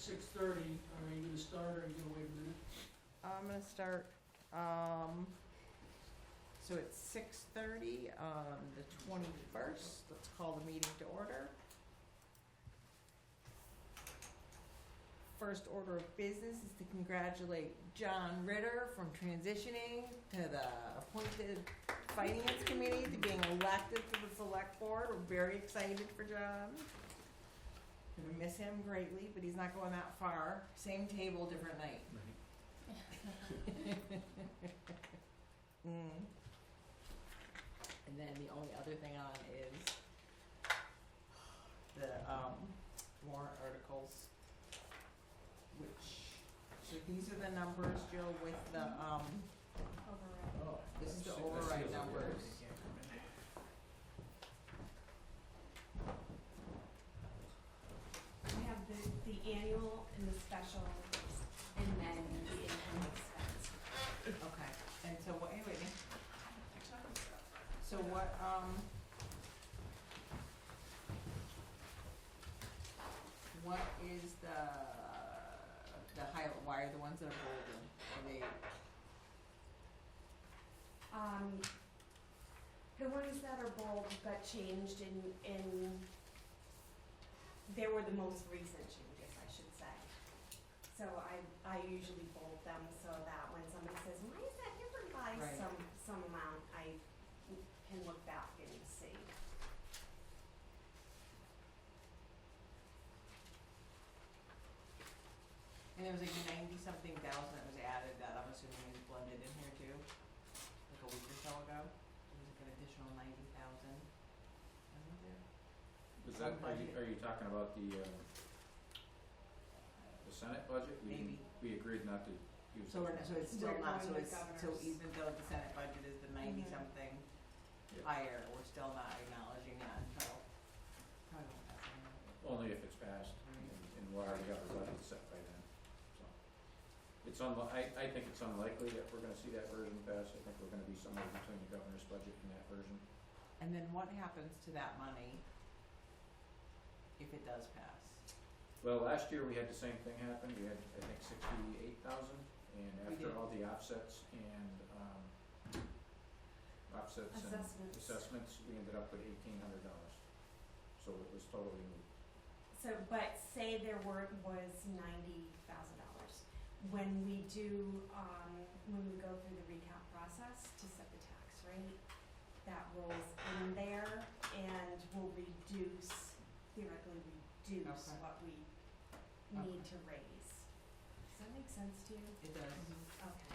6:30, are you gonna start or are you gonna wait a minute? I'm gonna start, so it's 6:30 on the 21st. Let's call the meeting to order. First order of business is to congratulate John Ritter from transitioning to the appointed Finance Committee to being elected to the Select Board. We're very excited for John. Gonna miss him greatly, but he's not going that far. Same table, different night. Mm. And then the only other thing on is the warrant articles, which, so these are the numbers, Jill, with the, Override. this is the override numbers. We have the annual and the special, and then the income expense. Okay, and so what, anyway, so what, what is the highlight, why are the ones that are golden, are they, The ones that are bold got changed in, they were the most recent changes, I should say. So I usually bold them so that when somebody says, why is that different by Right. some amount, I can look back and see. and there was like 90-something thousand that was added that I'm assuming is blended in here too, like a week or so ago, there was like an additional 90,000. Wasn't there? Was that, are you talking about the Senate budget? Maybe. We agreed not to use. So we're, so it's still We're not, going so with it's, so governors. even though the Senate budget is the 90-something Yeah. higher, we're still not acknowledging that until, probably won't pass anyway. Only if it's passed, and we'll already have the budget set by then, so. It's I think it's unlikely that we're gonna see that version pass. I think we're gonna be somewhere between the governor's budget and that version. And then what happens to that money if it does pass? Well, last year we had the same thing happen. We had, I think, 68,000, and We did. after all the offsets and assessments, we ended up with $1,800. So it was totally moot. So, but say there was $90,000. When we do, when we go through the recap process to set the tax rate, that rolls in there and will reduce, theoretically reduce Okay. what we need to raise. Does that make sense to you? It does. Okay.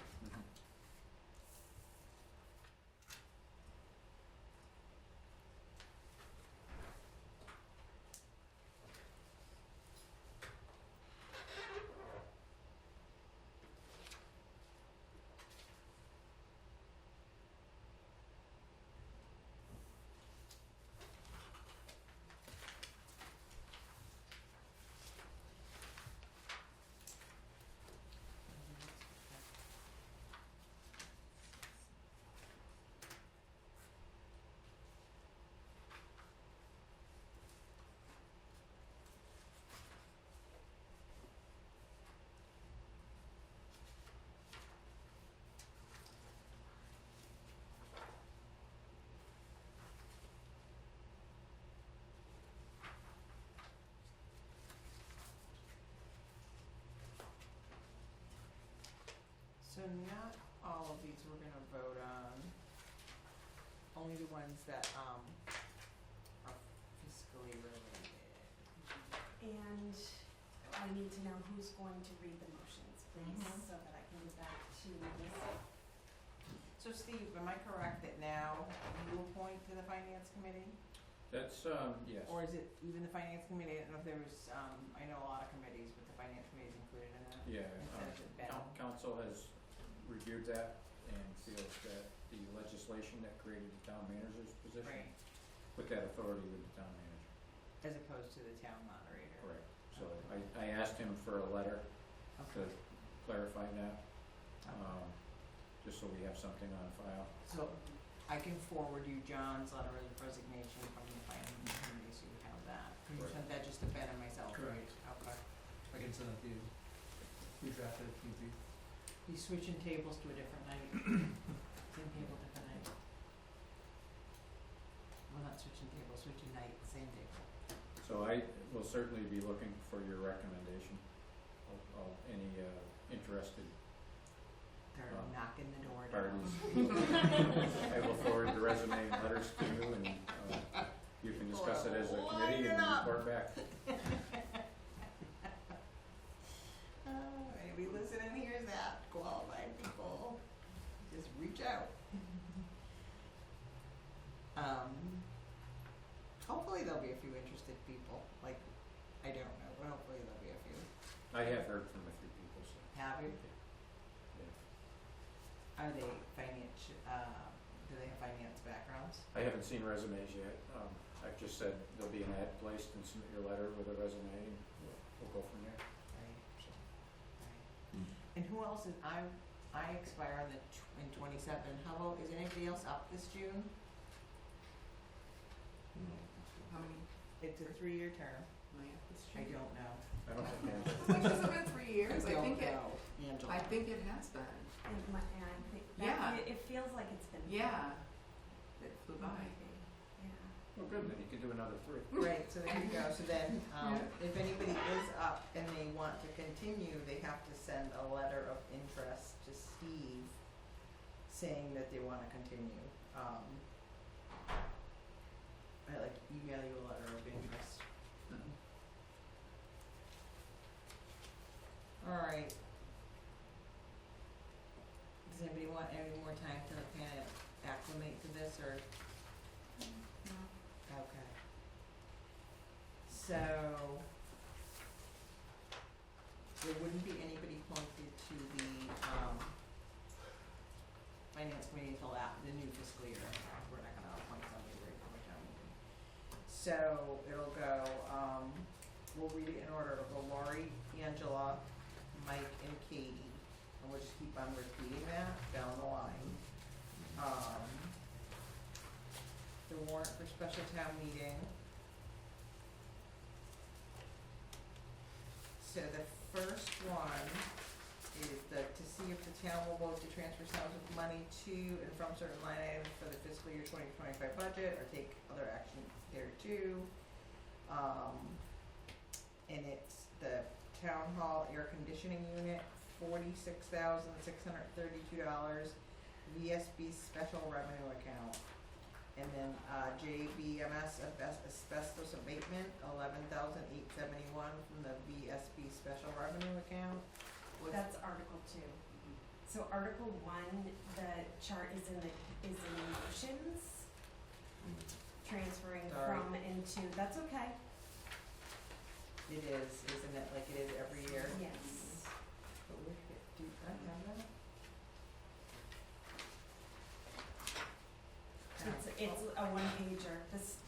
So not all of these we're gonna vote on, only the ones that, are fiscally related. And I need to know who's going to read the motions, please, Mhm. so that I can get back to Lisa. So Steve, am I correct that now you appoint to the Finance Committee? That's, yes. Or is it even the Finance Committee? I don't know if there was, I know a lot of committees, but the Finance Committee is included in that. Yeah, Instead of it being- council has reviewed that and feels that the legislation that created the town manager's position Right, put that authority with the town manager. as opposed to the town moderator. Correct. So I asked him for a letter Okay. to clarify that, just so we have something on file. So I can forward you John's letter of resignation from the Finance Committee, so you have that. Can you Right. send that just to Ben and myself, right? Correct. Okay. I can to do, redraft it if need be. You switching tables to a different night? Same table, different night? Well, not switching tables, switching night, same table. So I will certainly be looking for your recommendation of any interested They're knocking the door down. parties. I will forward the resume and letters to you, and you can discuss it as a committee and report back. Anybody listening hears that, qualified people, just reach out. Hopefully there'll be a few interested people, like, I don't know, but hopefully there'll be a few. I have heard from a few people, so. Have you? Yeah. Are they do they have finance backgrounds? I haven't seen resumes yet. I've just said there'll be an ad placed and submit your letter with a resume, and we'll go from there. Right, So, right. And who else is, I expire on in 27, how about, is anybody else up this June? How many It's a 3-year term, am I at this I year? don't know. I don't think Angela. Which has it been 3 years? I don't think it, know, Angela. I think it has been. And I think Yeah. that, it feels like it's been. Yeah. It flew by. Maybe, yeah. Well, good, then you can do another 3. Right, so there you go, so then, Yeah. if anybody is up and they want to continue, they have to send a letter of interest to Steve saying that they wanna continue. I email you a letter of interest. Alright. Does anybody want any more time to kind of acclimate to this, or? Okay. So, there wouldn't be anybody appointed to the, finance committee until after the new fiscal year. We're not gonna appoint somebody right before town meeting. So, it'll go, we'll read it in order. It'll go Laurie, Angela, Mike, and Katie. And we'll just keep on repeating that down the line. The warrant for special town meeting. So the first one is to see if the town will vote to transfer sums of money to and from certain line items for the fiscal year 2025 budget, or take other action thereto. And it's the town hall air conditioning unit, $46,632, VSB special revenue account. And then, JBMS asbestos abatement, $11,871 from the VSB special revenue account. That's Article 2. So Article 1, the chart is in motions, transferring Sorry. from into, that's okay. It is, isn't it, like it is every year? Yes. But we could do, I have that? It's a one-pager.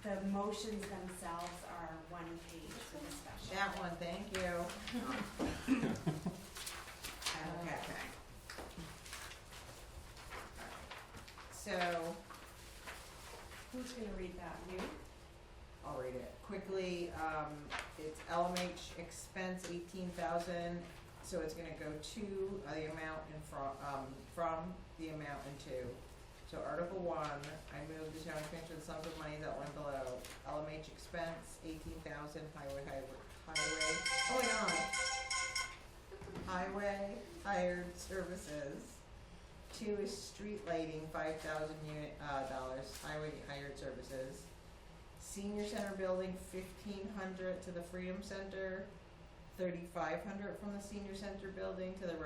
The motions themselves are one page for the special. That one, thank you. Okay. So, Who's gonna read that? You? I'll read it quickly. It's LMH expense 18,000, so it's gonna go to the amount in from the amount into. So Article 1, I move the town transfer the sums of money that went below. LMH expense 18,000, highway, oh my god. Highway hired services. 2 is street lighting, $5,000 dollars, highway hired services. Senior center building, $1,500 to the Freedom Center, $3,500 from the senior center building to the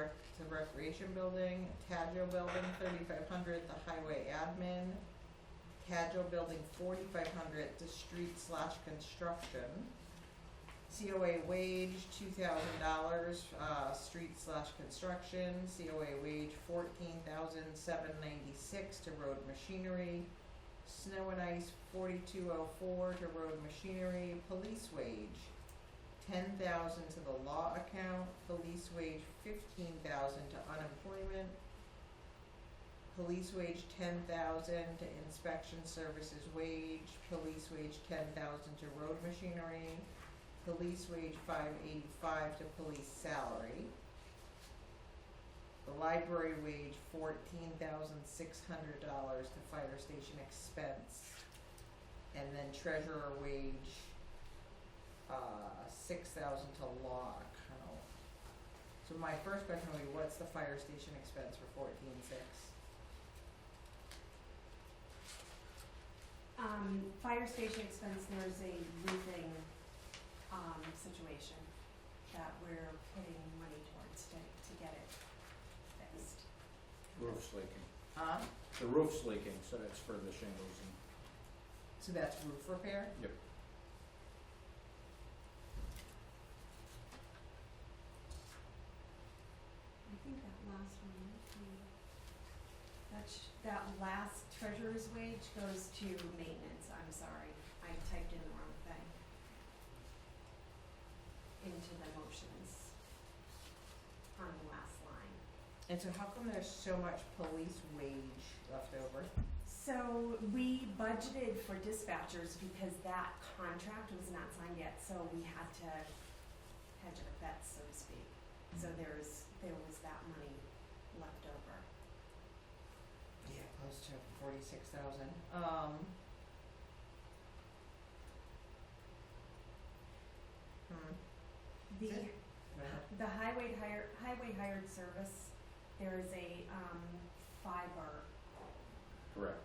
recreation building. Tadjo building, $3,500 to highway admin. Tadjo building, $4,500 to street/construction. COA wage, $2,000, street/construction. COA wage, $14,796 to road machinery. Snow and ice, $42.04 to road machinery. Police wage, $10,000 to the law account. Police wage, $15,000 to unemployment. Police wage, $10,000 to inspection services wage. Police wage, $10,000 to road machinery. police wage $5.85 to police salary. The library wage $14,600 to fire station expense. And then treasurer wage, $6,000 to law account. So my first question would be, what's the fire station expense for 14.6? Fire station expense, there's a roofing, situation that we're putting money towards to get it fixed. Roof's leaking. The The roof's leaking, so that's for the shingles and, So that's roof repair? yep. I think that last one, that last treasurer's wage goes to maintenance, I'm sorry, I typed in the wrong thing. Into the motions on the last line. And so how come there's so much police wage left over? So we budgeted for dispatchers because that contract was not signed yet, so we had to hedge our bets, so to speak. So there was that money left over. Yeah, close to 46,000. The Go ahead. the highway hired service, there is a fiber Correct.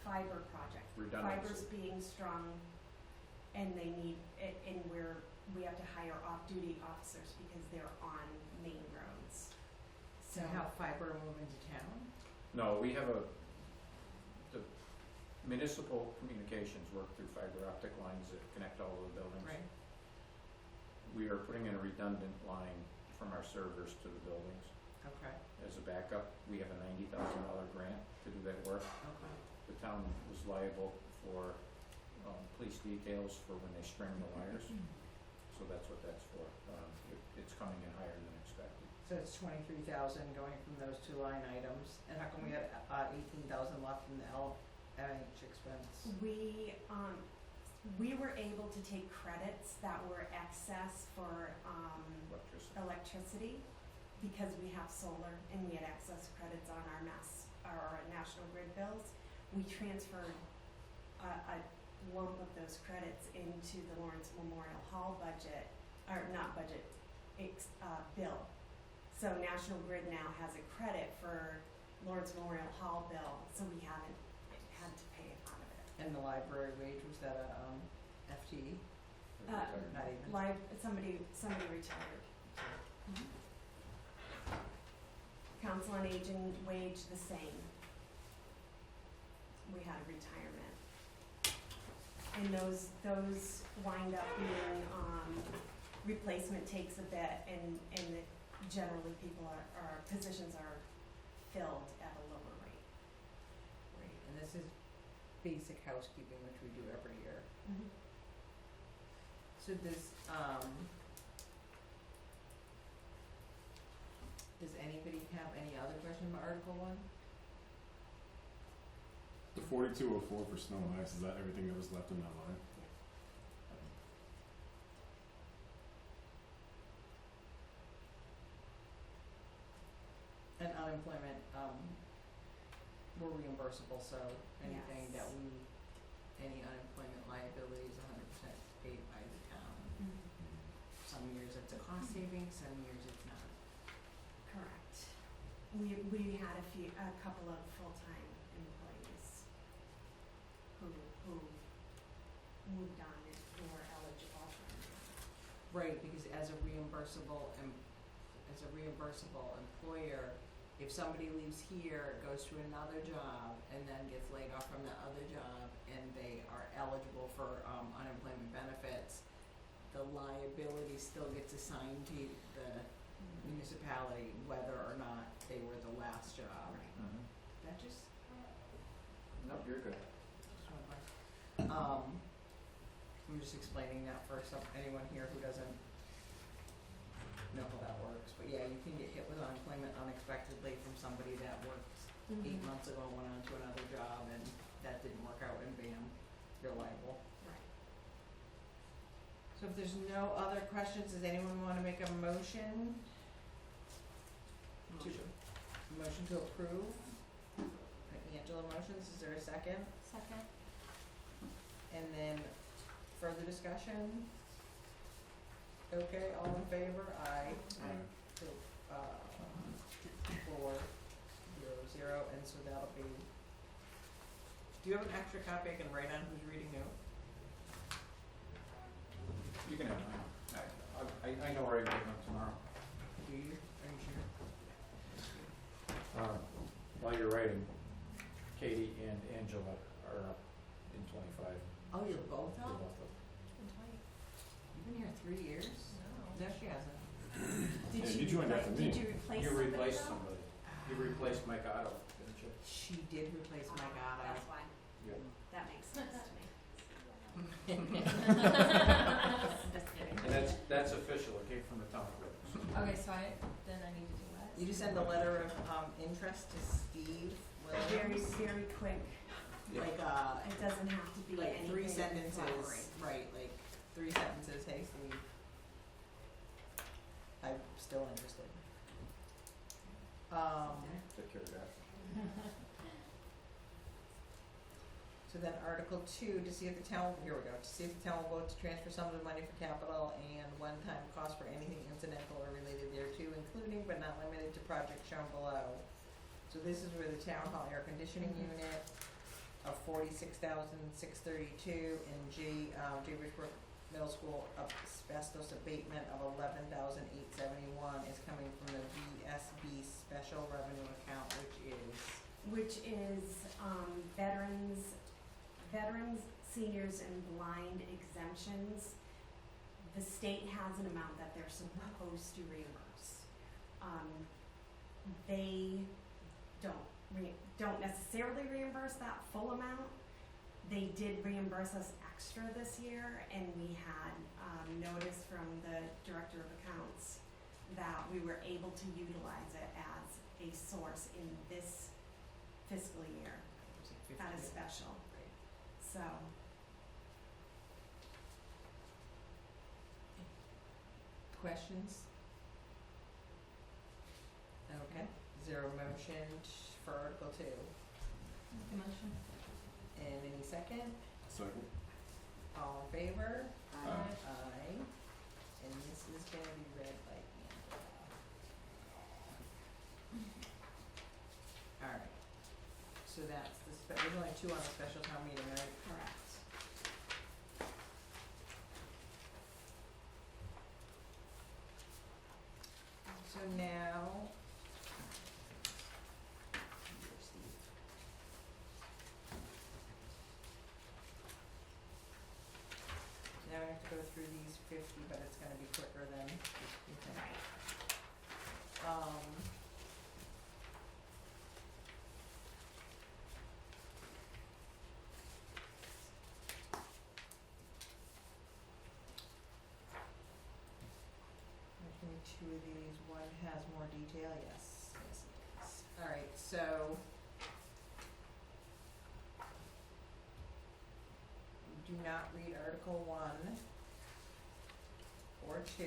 project. Redundancy. Fiber's being strung, and they need it, and we have to hire off-duty officers because they're on main roads. So how fiber move into town? No, we have the municipal communications work through fiber optic lines that connect all of the buildings. Right. We are putting in a redundant line from our servers to the buildings. Okay. As a backup, we have a $90,000 grant to do that work. Okay. The town was liable for police details for when they string the wires, so that's what that's for. It's coming in higher than expected. So it's 23,000 going from those two line items, and how come we had 18,000 left in the LMH expense? We were able to take credits that were excess for electricity because we have solar and we had excess credits on our National Grid bills. We transferred a lump of those credits into the Lawrence Memorial Hall budget, or not budget, bill. So National Grid now has a credit for Lawrence Memorial Hall bill, so we haven't had to pay it out of it. And the library wage, was that a FTE? Not even? Somebody retired. Council on Aging wage the same. We had a retirement. And those wind up being, replacement takes a bit and generally people are positions are filled at a lower rate. Right, and this is basic housekeeping, which we do every year. So does anybody have any other question about Article 1? The 4204 for snow and ice, is that everything that was left in that line? And unemployment, we're reimbursable, so anything Yes. that any unemployment liability is 100% paid by the town. Some years it's a cost saving, some years it's not. Correct. We had a couple of full-time employees who moved on and who were eligible for it. Right, because as a reimbursable employer, if somebody leaves here, goes to another job, and then gets laid off from that other job, and they are eligible for unemployment benefits, the liability still gets assigned to the municipality, whether or not they were the last job. Right. That just, Nope, you're good. I'm just explaining that for anyone here who doesn't know how that works. But yeah, you can get hit with unemployment unexpectedly from somebody that worked 8 months ago, went on to another job, and that didn't work out, and bam, you're liable. Right. So if there's no other questions, does anyone wanna make a motion? Motion to approve? Angela motions, is there a second? Second. And then further discussion? Okay, all in favor? Aye. So, 4-0-0, and so that'll be. Do you have an extra copy I can write on who's reading who? You can have mine. I know where I'm getting them tomorrow. Do you? Are you sure? While you're writing, Katie and Angela are up in 25. Oh, you're both They're up? both up. You've been here 3 years? No, she hasn't. Yeah, you joined after me. Did you replace You somebody replaced though? somebody. You replaced Mike Otto, didn't you? She did replace my god. That's why. Yeah. That makes sense to me. Just kidding. And that's official, it came from the town clerk. Okay, so then I need to do what? You just send a letter of interest to Steve Very, Williams. very quick. Yeah. Like It doesn't have to be like anything 3 sentences, flowery. right, like 3 sentences, hey Steve. I'm still interested. Take care of that. So then Article 2, to see if the town, here we go, to see if the town will vote to transfer sums of money for capital and one-time cost for anything incidental or related thereto, including but not limited to projects shown below. So this is where the town hall air conditioning unit of $46,632 and Jabish Brook Middle School asbestos abatement of $11,871 is coming from the VSB special revenue account, Which is veterans, seniors, and blind exemptions. The state has an amount that they're supposed to reimburse. They don't necessarily reimburse that full amount. They did reimburse us extra this year, and we had notice from the director of accounts that we were able to utilize it as a source in this fiscal year. That is special. So, questions? Okay, is there a motion for Article 2? Motion. And any second? Second. All in favor? Aye. Aye. And this is gonna be read by Angela. Alright, so that's there's only 2 on the special town meeting, right? correct. So now. Here, Steve. Now we have to go through these 50, but it's gonna be quicker than you think. Right. Give me 2 of these, one has more detail, yes, yes it does. Alright, so. We do not read Article 1 or 2,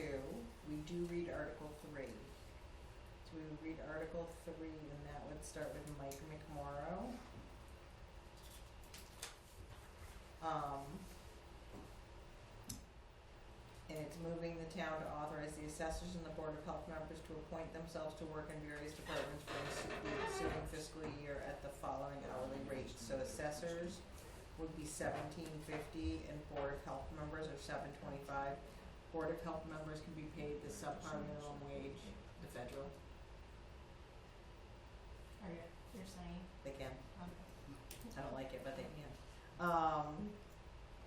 we do read Article 3. So we would read Article 3, and that would start with Mike McMorrow. And it's moving the town to authorize the assessors and the Board of Health members to appoint themselves to work in various departments for the ensuing fiscal year at the following hourly rates. So assessors would be $17.50 and Board of Health members are $7.25. Board of Health members can be paid the subpar minimum wage, the federal, Or you're saying, they can. okay. I don't like it, but they can.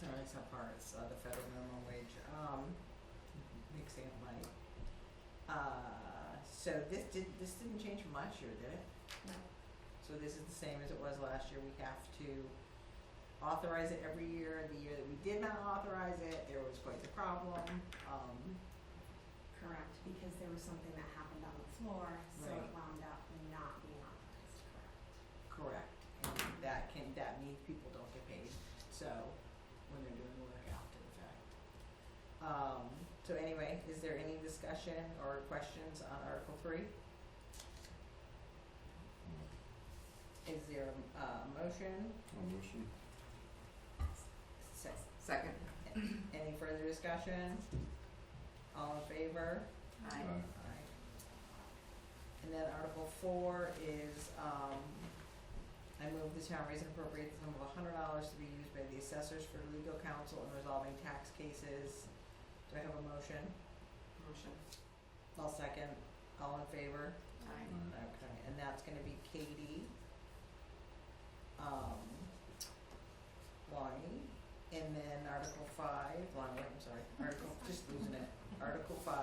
Sorry, subpar, it's the federal minimum wage. Mixing up my. So this didn't change from last year, did it? No. So this is the same as it was last year. We have to authorize it every year. The year that we did not authorize it, there was quite the problem. Correct, because there was something that happened on the floor, so it Right. wound up not being authorized, correct? Correct. And that means people don't get paid. So when they're doing work after the fact. So anyway, is there any discussion or questions on Article 3? Is there a motion? I'll motion. Second. Any further discussion? All in favor? Aye. Aye. And then Article 4 is, I move the town raise and appropriate the sum of $100 to be used by the assessors for legal counsel in resolving tax cases. Do I have a motion? Motion. I'll second. All in favor? Aye. Okay, and that's gonna be Katie, Lonnie, and then Article 5, Lonnie, I'm sorry, just losing it, Article 5.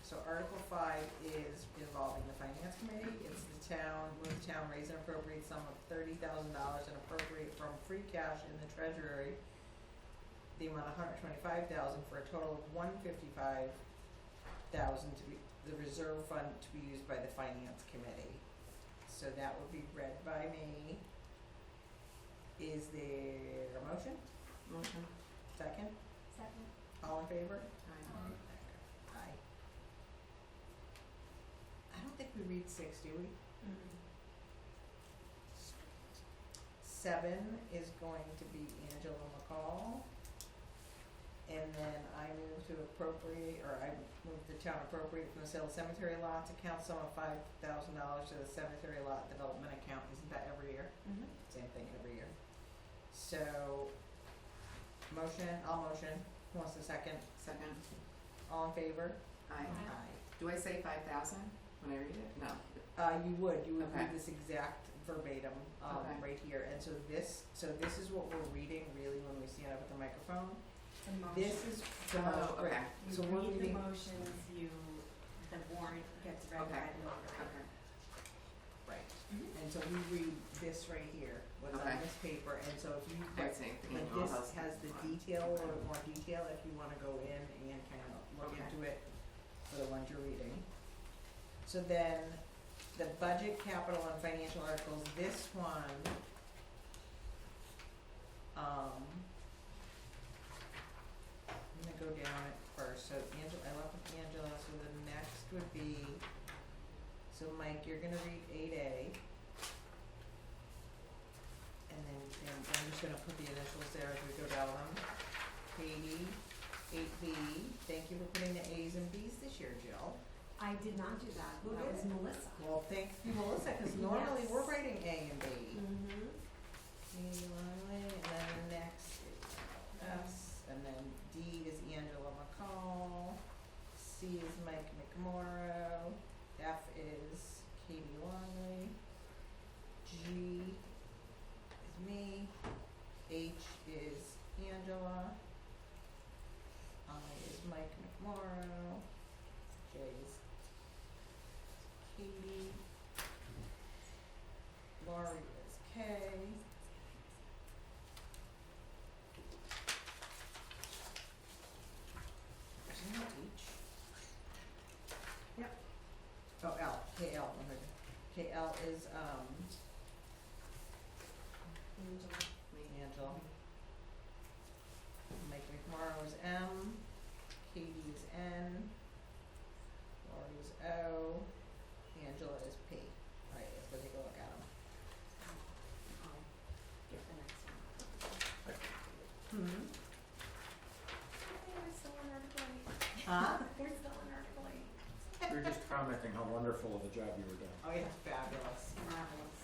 So Article 5 is involving the Finance Committee, it's the town, move the town raise and appropriate sum of $30,000 and appropriate from free cash in the treasury the amount of $125,000 for a total of $155,000 to be, the reserve fund to be used by the Finance Committee. So that would be read by me. Is there a motion? Motion. Second? Second. All in favor? Aye. Aye. I don't think we read 6, do we? 7 is going to be Angela McCall. And then I move to appropriate, or I move the town appropriate from the sale of cemetery lots account sum of $5,000 to the cemetery lot development account. Isn't that every year? Same thing every year. So, motion, I'll motion. Who wants a second? Second. All in favor? Aye. Aye. Do I say 5,000 when I read it? No. You would Okay. read this exact verbatim, Okay. right here. And so this is what we're reading really when we stand up at the microphone. The motion. This is the Oh, most, okay. right. You So we're read the reading, motions, the warrant gets read Okay. by the notary. Okay. right. Mhm. And so we read this right here, what's Okay. on this paper, and so if you, I see. The but annual this house- has the detail, or more detail, if you wanna go in and kind of look Okay. into it for the ones you're reading. So then, the budget, capital, and financial articles, this one, I'm gonna go down it first, so Angela, I left with Angela, so the next would be, so Mike, you're gonna read 8A. And then, and I'm just gonna put the initials there as we go down them. Katie, 8B, thank you for putting the A's and B's this year, Jill. I did not do that. Who That did was it? Melissa. Well, thank you, Melissa, cause normally Yes. we're writing A and B. Mm-hmm. Katie Longley, and then the next is S, and then D is Angela McCall, C is Mike McMorrow, F is Katie Longley, G is me, H is Angela, I is Mike McMorrow, J is Katie, Laurie is K. Isn't that H? Yep. Oh, L, KL, KL is, Angela. Angela. Mike McMorrow is M, Katie is N, Laurie is O, Angela is P. Alright, let's go take a look at them. I'll get the next one. Hmm. We're still on Article 8. Huh? We're still on Article 8. We were just commenting how wonderful of a job you were doing. Oh yeah, fabulous. Marvelous.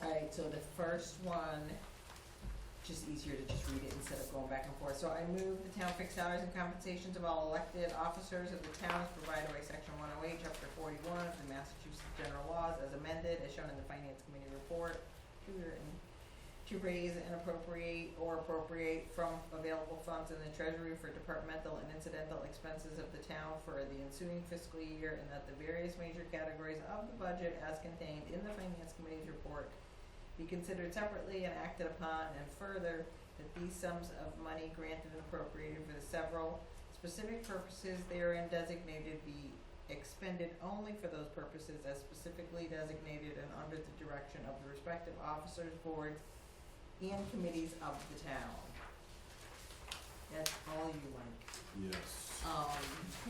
Alright, so the first one, just easier to just read it instead of going back and forth. So I move the town fixed salaries and compensations of all elected officers of the town as provided by section 108, chapter 41 of the Massachusetts General Laws as amended, as shown in the Finance Committee report, to raise and appropriate or appropriate from available funds in the treasury for departmental and incidental expenses of the town for the ensuing fiscal year, and that the various major categories of the budget as contained in the Finance Committee's report be considered separately and acted upon, and further, that these sums of money granted and appropriated for the several specific purposes therein designated be expended only for those purposes as specifically designated and under the direction of the respective officers, boards, and committees of the town. That's all you like. Yes.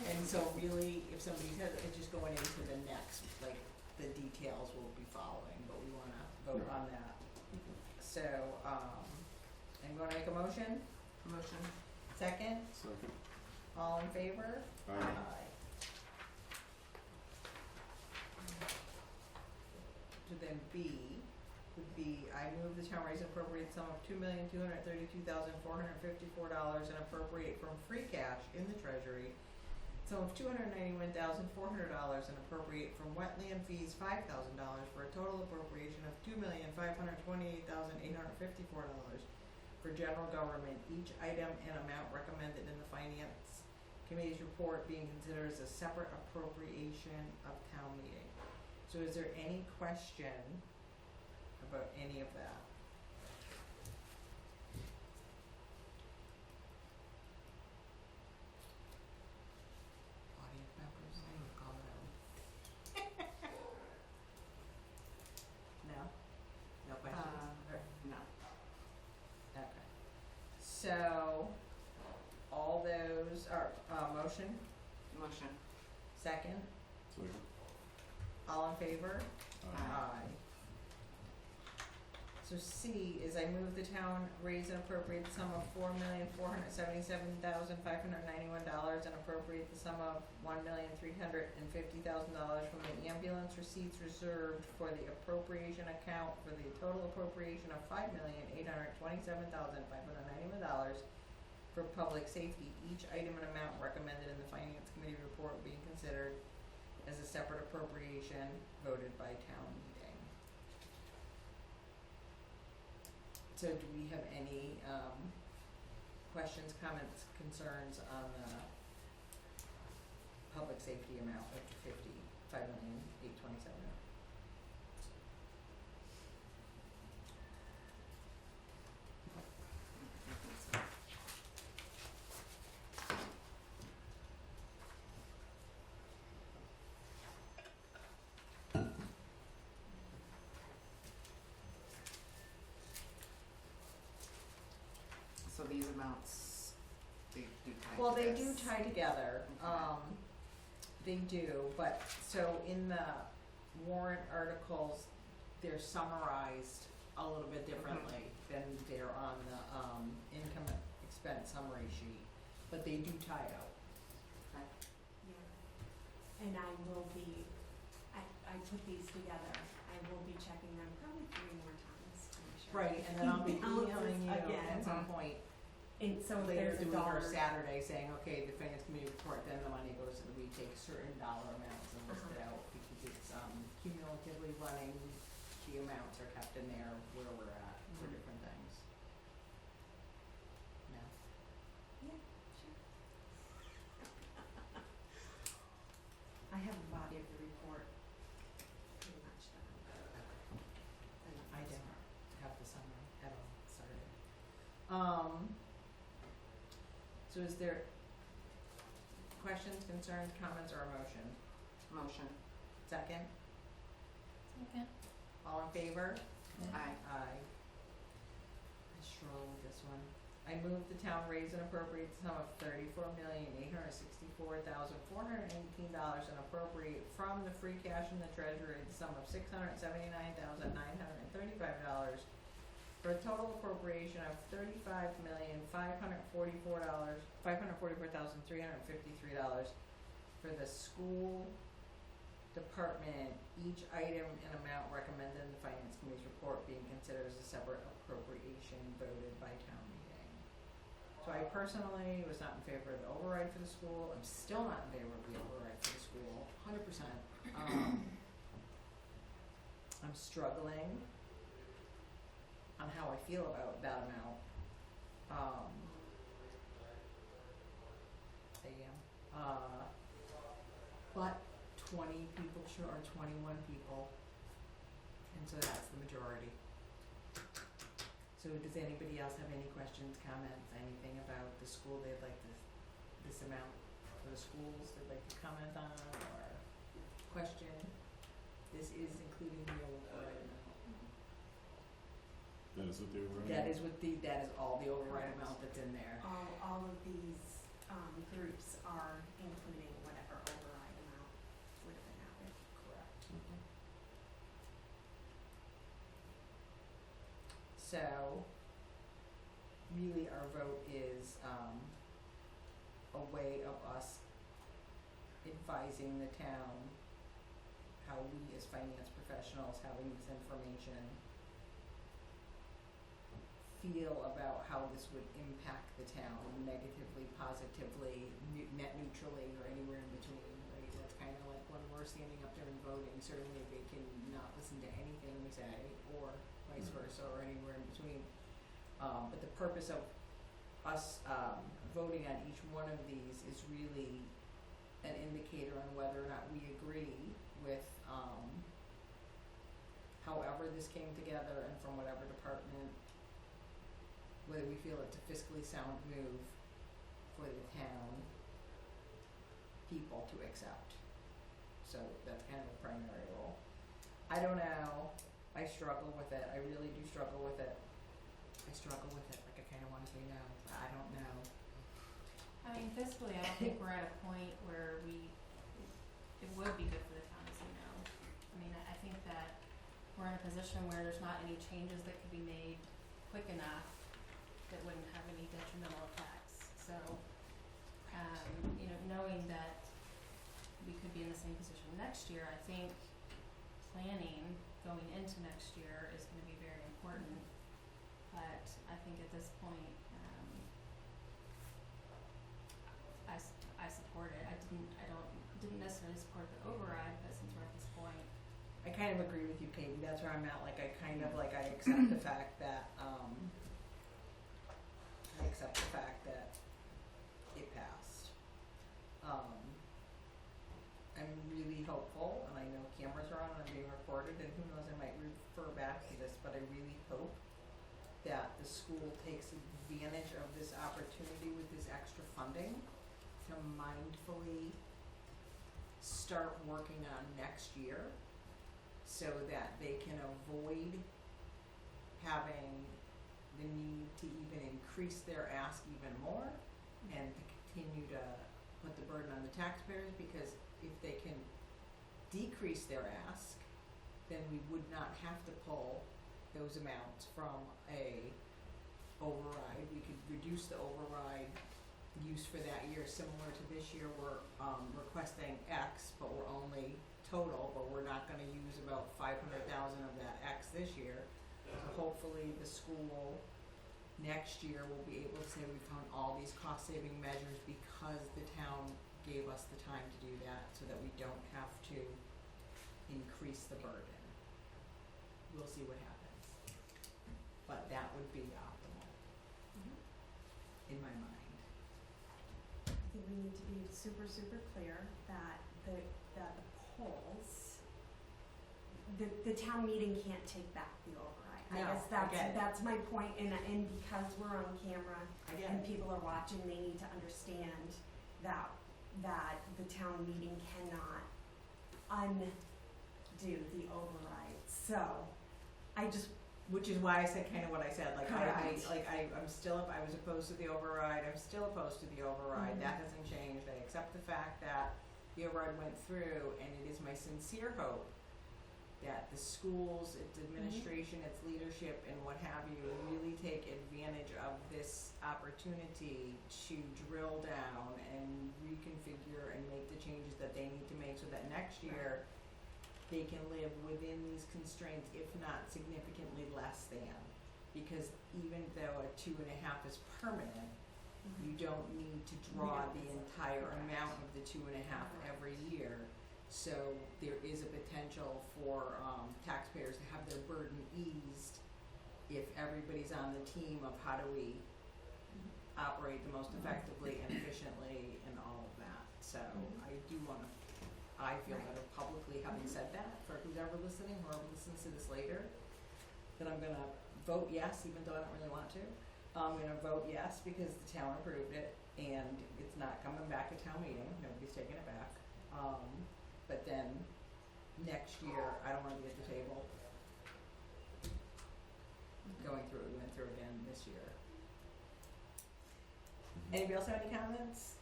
And so really, if somebody says, it's just going into the next, like, the details will be following, but we wanna vote on that. So, anyone wanna make a motion? Motion. Second? Second. All in favor? Aye. So then B would be, I move the town raise and appropriate sum of $2,232,454 and appropriate from free cash in the treasury, sum of $291,400 and appropriate from wetland fees $5,000 for a total appropriation of $2,528,854 for general government, each item and amount recommended in the finance committee's report being considered as a separate appropriation of town meeting. So is there any question about any of that? Audience members, I don't call them. No? No questions? No. Okay. So, all those, motion, Motion. second, Second. all in favor? Aye. So C is I move the town raise and appropriate the sum of $4,477,591 and appropriate the sum of $1,350,000 from the ambulance receipts reserved for the appropriation account for the total appropriation of $5,827,591 for public safety, each item and amount recommended in the finance committee report being considered as a separate appropriation voted by town meeting. So do we have any questions, comments, concerns on the public safety amount of $5,827,000? So these amounts, they do tie Well, they to do this. tie together, Okay. they do, but so in the warrant articles, they're summarized a little bit differently than they're on the income expense summary sheet, but they do tie out. Okay. Yeah. And I will be, I put these together, I will be checking them probably 3 more times to make sure. Right, and then I'll be Balances emailing you again. at some point And so if later there's in a the week or dollar. Saturday saying, okay, the finance committee report, then the money goes to the, we take certain dollar amounts and list it out because it's cumulatively running, the amounts are kept in there where we're at for Mhm. different things. No? Yeah, sure. I have a body of the report pretty much done. I don't have the summary at all, sorry. So is there questions, concerns, comments, or a motion? Motion. Second, Second. all in favor? Aye. Aye. I struggle with this one. I move the town raise and appropriate the sum of $34,864,418 and appropriate from the free cash in the treasury the sum of $679,935 for a total appropriation of $35,544,353 for the school department, each item and amount recommended in the finance committee's report being considered as a separate appropriation voted by town meeting. So I personally was not in favor of the override for the school. I'm still not in favor of the override for the school, 100%. I'm struggling on how I feel about that amount. I am. But 20 people or 21 people, and so that's the majority. So does anybody else have any questions, comments, anything about the school they'd like this amount for the schools they'd like to comment on or question? This is including the override amount. That is what they were. That is all the override amount that's in there. All of these, groups are including whatever override amount would have been added. Correct. Okay. So, really our vote is, a way of us advising the town how we as finance professionals having this information feel about how this would impact the town negatively, positively, net neutrally, or anywhere in between, right? That's kind of like when we're standing up there and voting, certainly they can not listen to anything we say, or vice versa, or anywhere in between. But the purpose of us voting on each one of these is really an indicator on whether or not we agree with however this came together and from whatever department, whether we feel it's a fiscally sound move for the town people to accept. So that's kind of a primary role. I don't know. I struggle with it. I really do struggle with it. Like I kind of want to say no, but I don't know. I mean, fiscally, I don't think we're at a point where it would be good for the town to say no. I mean, I think that we're in a position where there's not any changes that could be made quick enough that wouldn't have any detrimental effects. So, knowing that we could be in the same position next year, I think planning going into next year is going to be very important. But I think at this point, I support it. I didn't necessarily support the override, but since we're at this point, I kind of agree with you, Katie. That's where I'm at. Like I accept the fact that it passed. I'm really hopeful, and I know cameras are on and I'm being recorded, and who knows, I might refer back to this, but I really hope that the school takes advantage of this opportunity with this extra funding to mindfully start working on next year so that they can avoid having the need to even increase their ask even more and to continue to put the burden on the taxpayers, because if they can decrease their ask, then we would not have to pull those amounts from a override. We could reduce the override use for that year, similar to this year. We're requesting X, but we're only but we're not going to use about 500,000 of that X this year. So hopefully the school next year will be able to say we found all these cost-saving measures because the town gave us the time to do that, so that we don't have to increase the burden. We'll see what happens. But that would be optimal in my mind. I think we need to be super, super clear that the polls, the town meeting can't take back the override. No, I guess I get it. that's my point, and because we're on camera I get and it. people are watching, they need to understand that the town meeting cannot undo the override. So, Which is why I said kind of what I said. Like Correct. I'm still, I was opposed to the override. I'm still opposed to the override. Mhm. That hasn't changed. I accept the fact that the override went through, and it is my sincere hope that the schools, its administration, its leadership, and what have you, really take advantage of this opportunity to drill down and reconfigure and make the changes that they need to make, so that next year they can live within these constraints, if not significantly less than. Because even though a 2.5 is permanent, you don't need to draw the entire amount of the 2.5 every year. So there is a potential for taxpayers to have their burden eased if everybody's on the team of how do we operate the most effectively and efficiently and all of that. So I feel better publicly having said that, for who's ever listening, whoever listens to this later, that I'm gonna vote yes, even though I don't really want to. I'm gonna vote yes because the town approved it and it's not coming back to town meeting, nobody's taking it back. But then next year, I don't wanna be at the table going through what we went through again this year. Mhm. Anybody else have any comments?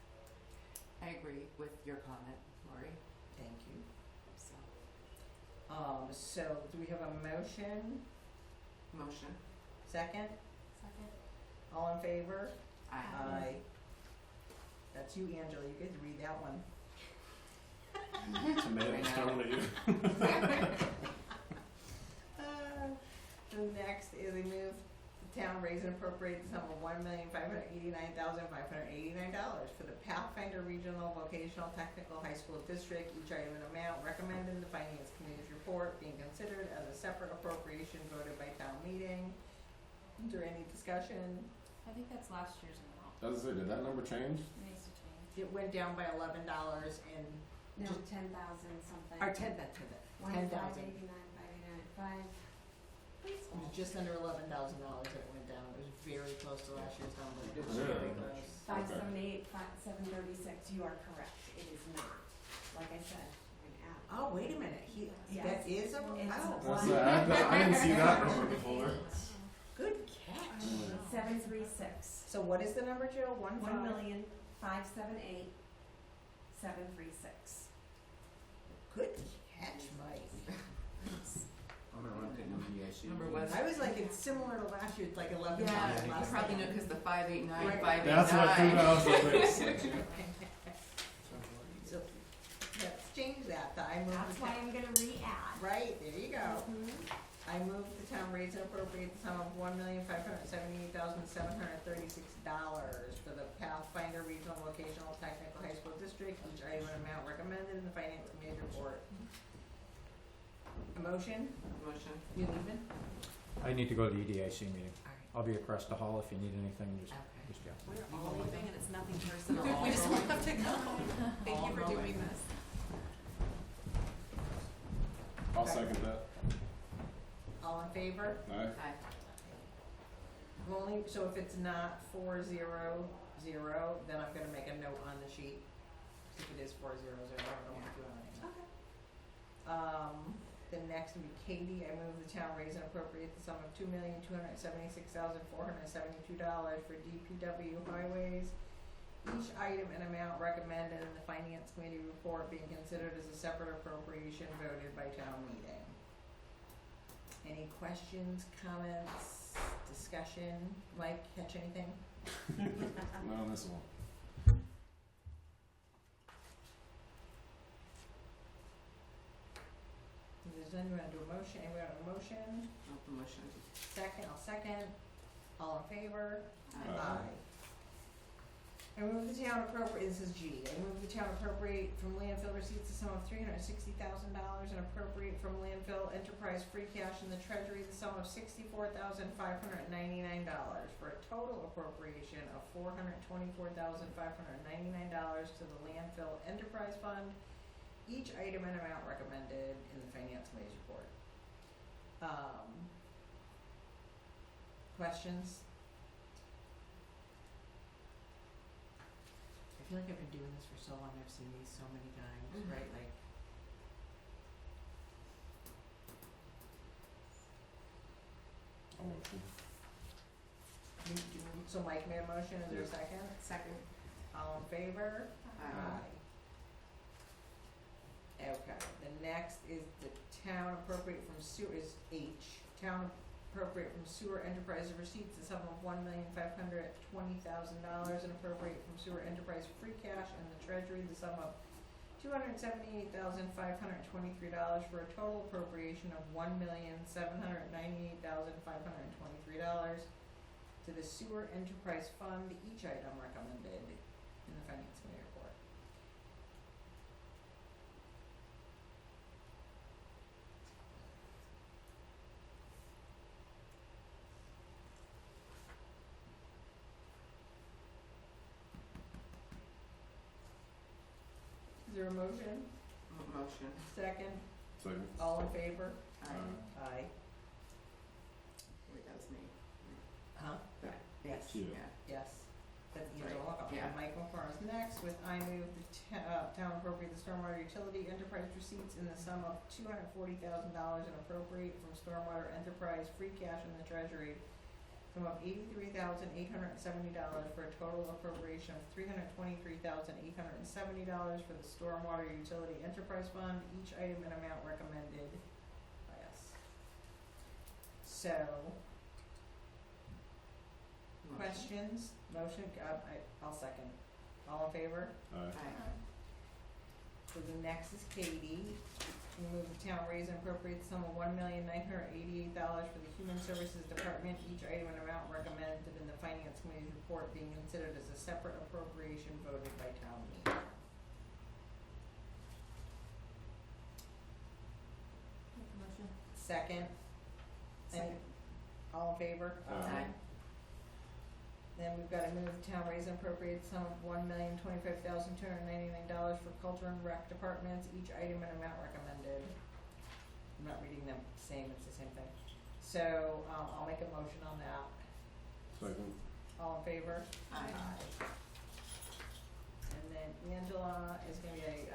I agree with your comment, Lori, Thank you. so, So do we have a motion? motion, Second? Second. All in favor? aye. That's you, Angela, you get to read that one. Tomatoes thrown at you. The next is we move the town raise and appropriate the sum of $1,589,589 for the Pathfinder Regional Vocational Technical High School District. Each item and amount recommended in the Finance Committee's report being considered as a separate appropriation voted by town meeting. Is there any discussion? I think that's last year's amount. I was gonna say, did that number change? It needs to change. It went down by $11 and, No, Just- 10,000 something. or 10,000. 5. Please It hold. was just under $11,000 that went down. It was very close to last year's number. We did see Very that. close. 578, 736, you are correct, it is not. Like I said, we're gonna add. Oh, wait a minute, Yes. that is a, It's oh, That's I didn't see that number before. good catch. 736. So what is the number, Jill? 1,578,736. Good catch, Mike. I'm gonna run to the EDIC. Number meeting. was- I was like, it's similar to last year, it's like 11 Yeah, times you last probably time. know, cause the 589, Right. 589. That's what threw me off. So, let's change that, I moved That's the why town, I'm gonna re-add. right, there you go. Mhm. I move the town raise and appropriate the sum of $1,578,736 for the Pathfinder Regional Vocational Technical High School District, each item and amount recommended in the Finance Committee report. A motion? Motion, You leaving? I need to go to the EDIC meeting. Alright. I'll be across the hall if you need anything, just Okay. go. we're all leaving and it's nothing personal. We just want to go. Thank All you for going. doing this. I'll second that. All in favor? Aye. Aye. Only, so if it's not 400, then I'm gonna make a note on the sheet. If it is 400, I don't know what to do on it. Okay. The next would be Katie. I move the town raise and appropriate the sum of $2,276,472 for DPW highways. Each item and amount recommended in the Finance Committee report being considered as a separate appropriation voted by town meeting. Any questions, comments, discussion? Mike, catch anything? Not on this one. If there's none, you wanna do a motion? Anybody want a motion? Motion, Second, I'll second. All in favor? aye. I move the town appropriate, this is G, I move the town appropriate from landfill receipts the sum of $360,000 and appropriate from landfill enterprise free cash in the treasury the sum of $64,599 for a total appropriation of $424,599 to the landfill enterprise fund. Each item and amount recommended in the Finance Committee's report. Questions? I feel like I've been doing this for so long, I've seen these so many times, Mhm. right, like. Motion. So Mike made a motion, is there a second? Second, All in favor? aye. Okay, the next is the town appropriate from sewer, is H, town appropriate from sewer enterprise receipts, the sum of $1,520,000 and appropriate from sewer enterprise free cash in the treasury, the sum of $278,523 for a total appropriation of $1,798,523 to the sewer enterprise fund, each item recommended in the Finance Committee report. Is there a motion? Motion, Second? Second. All in favor? aye. Aye. Wait, that was me. Huh? Yeah. Yes. Yeah. Yeah. Yes. That's Right, Angela, okay, yeah. Mike McCarr is next with I move the town appropriate the stormwater utility enterprise receipts in the sum of $240,000 and appropriate from stormwater enterprise free cash in the treasury sum of $83,870 for a total appropriation of $323,870 for the stormwater utility enterprise fund, each item and amount recommended by us. So, questions, motion, I'll second. All in favor? Aye. So the next is Katie. We move the town raise and appropriate sum of $1,988 for the Human Services Department, each item and amount recommended in the Finance Committee's report being considered as a separate appropriation voted by town meeting. Make a motion. Second, and all in favor? Aye. Then we've got to move the town raise and appropriate sum of $1,025,299 for Culture and Rec Departments, each item and amount recommended. I'm not reading them same, it's the same thing. So, I'll make a motion on that. Second. All in favor? Aye. And then Angela is gonna be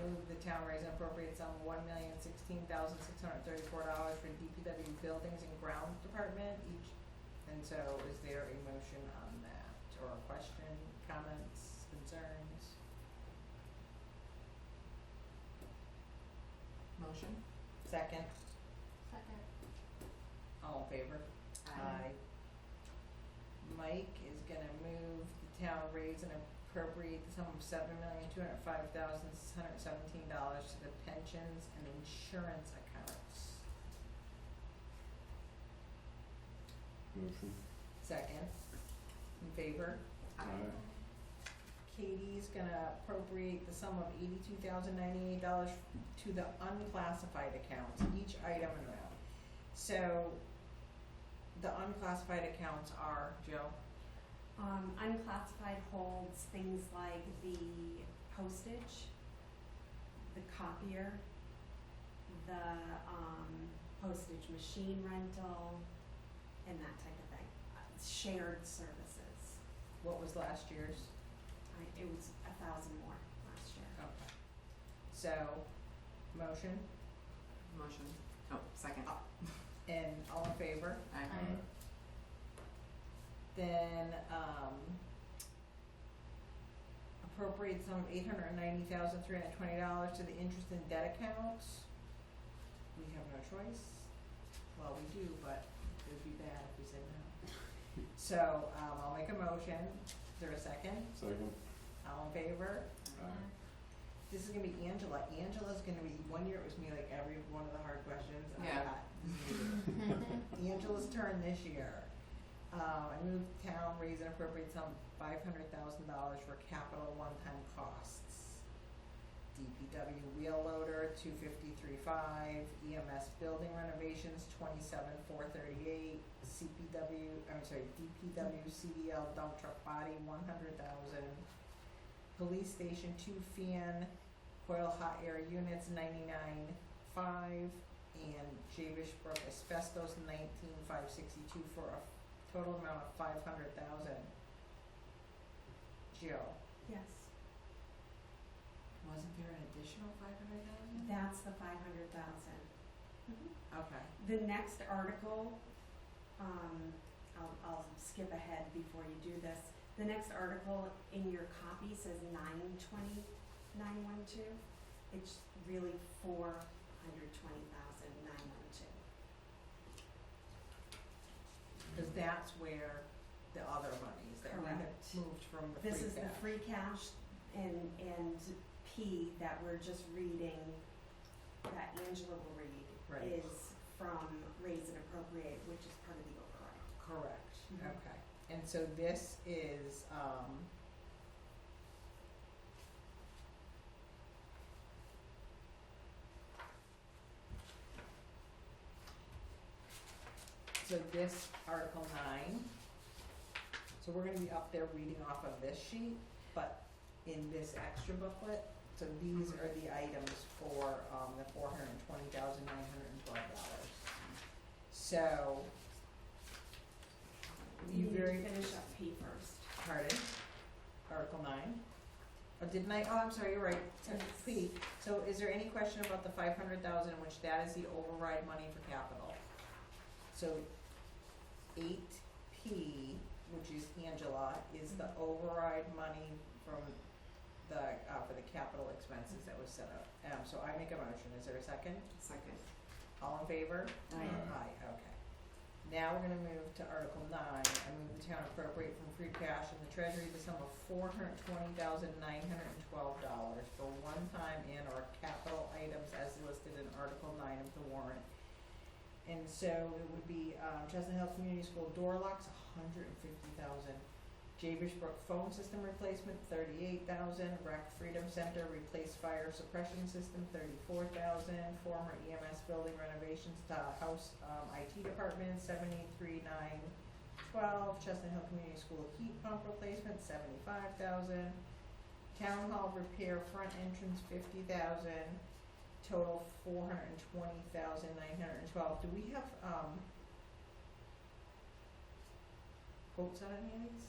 move the town raise and appropriate sum of $1,016,634 for DPW Buildings and Grounds Department, each. And so is there a motion on that, or a question, comments, concerns? Motion? Second, Second. all in favor? Aye. Mike is gonna move the town raise and appropriate the sum of $7,205,617 to the pensions and insurance accounts. Motion. Second, in favor? Aye. Katie's gonna appropriate the sum of $82,098 to the unclassified accounts, each item and amount. So, the unclassified accounts are, Joe? Unclassified holds things like the postage, the copier, the postage machine rental, and that type of thing. Shared services. What was last year's? It was 1,000 more last year. Okay. So, motion, Motion. Oh, second. and all in favor? Aye. Then, appropriate sum of $890,320 to the interest and debt accounts. We have no choice. Well, we do, but it would be bad if we said no. So, I'll make a motion. Is there a second? Second. All in favor? Aye. This is gonna be Angela. Angela's gonna be, one year it was me, like every one of the hard questions. Yeah. Angela's turn this year. I moved town raise and appropriate sum $500,000 for capital one-time costs. DPW wheel loader, $253,500, EMS building renovations, $27,438, DPW CDL dump truck body, $100,000, police station 2 fan coil hot air units, $99,500, and Jabish Brook asbestos, $19,562 for a total amount of $500,000. Jill, Yes. wasn't there an additional $500,000? That's the 500,000. Okay. The next article, I'll skip ahead before you do this. The next article in your copy says 920,912. It's really 420,912. Because that's where the other monies that we had Correct. moved from the free This is the cash. free cash and P that we're just reading, that Angela will read, Right. is from raise and appropriate, which is part of the override. Correct, Mhm. okay. And so this is, so this Article 9, so we're gonna be up there reading off of this sheet, but in this extra booklet, so these are the items for, the $420,912. So, You you need very, to finish up P first. Pardon? Article 9? Oh, didn't I? Oh, I'm sorry, you're right. Yes. P. So is there any question about the 500,000, which that is the override money for capital? So 8P, which is Angela, is the override money from the, for the capital expenses that was set up. So I make a motion. Is there a second? Second. All in favor? Aye. Aye, okay. Now we're gonna move to Article 9. I move the town appropriate from free cash in the treasury the sum of $420,912 for one-time and or capital items as listed in Article 9 of the warrant. And so it would be, Chestnut Hill Community School door locks, $150,000. Jabish Brook phone system replacement, $38,000. Rec Freedom Center replace fire suppression system, $34,000. Former EMS building renovations to house IT department, $73,912. Chestnut Hill Community School heat pump replacement, $75,000. Town hall repair front entrance, $50,000. Total $420,912. Do we have quotes on any of these?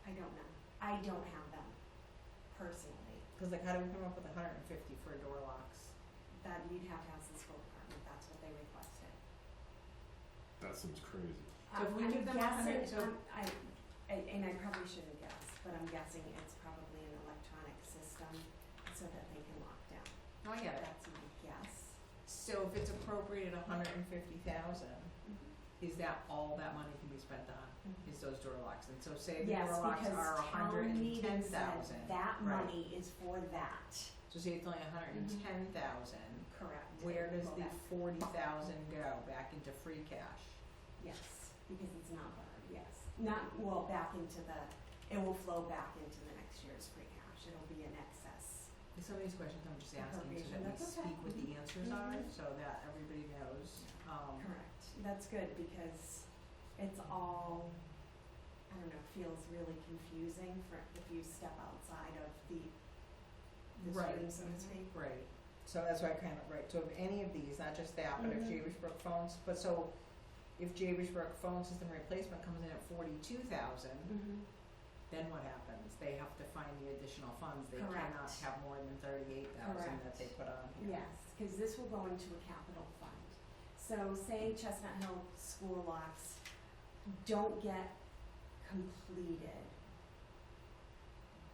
I don't know. I don't have them personally. Because like, how do we come up with $150 for door locks? That you'd have to ask the school department. That's what they requested. That seems crazy. So if we I'm give them guessing, 100 so- and I probably shouldn't guess, but I'm guessing it's probably an electronic system so that they can lock down. Oh, I get it. That's my guess. So if it's appropriated $150,000, is that all that money can be spent on? Mhm. Is those door locks? And so say the Yes, door locks because are town meeting said $110,000. that Right. money is for that. So say it's only $110,000. Correct. Where does Go the back. $40,000 go? Back into free cash? Yes, because it's not borrowed, yes. Not, well, back into the, it will flow back into the next year's free cash. It'll be an excess. Some of these questions I'm just asking so Appropriation, that we that's okay. speak what the answers are, Mhm. so that everybody knows. Correct. That's good because it's all, I don't know, feels really confusing for if you step outside of the Right. stream, so to speak. Right, so that's why I kind of, right, so if any of these, not just that, but if Mhm. Jabish Brook phones, but so if Jabish Brook phone system replacement comes in at 42,000, Mm-hmm. then what happens? They have to find the additional funds, they Correct. cannot have more than 38,000 that they put on here. Yes, because this will go into a capital fund. So say Chestnut Hill school locks don't get completed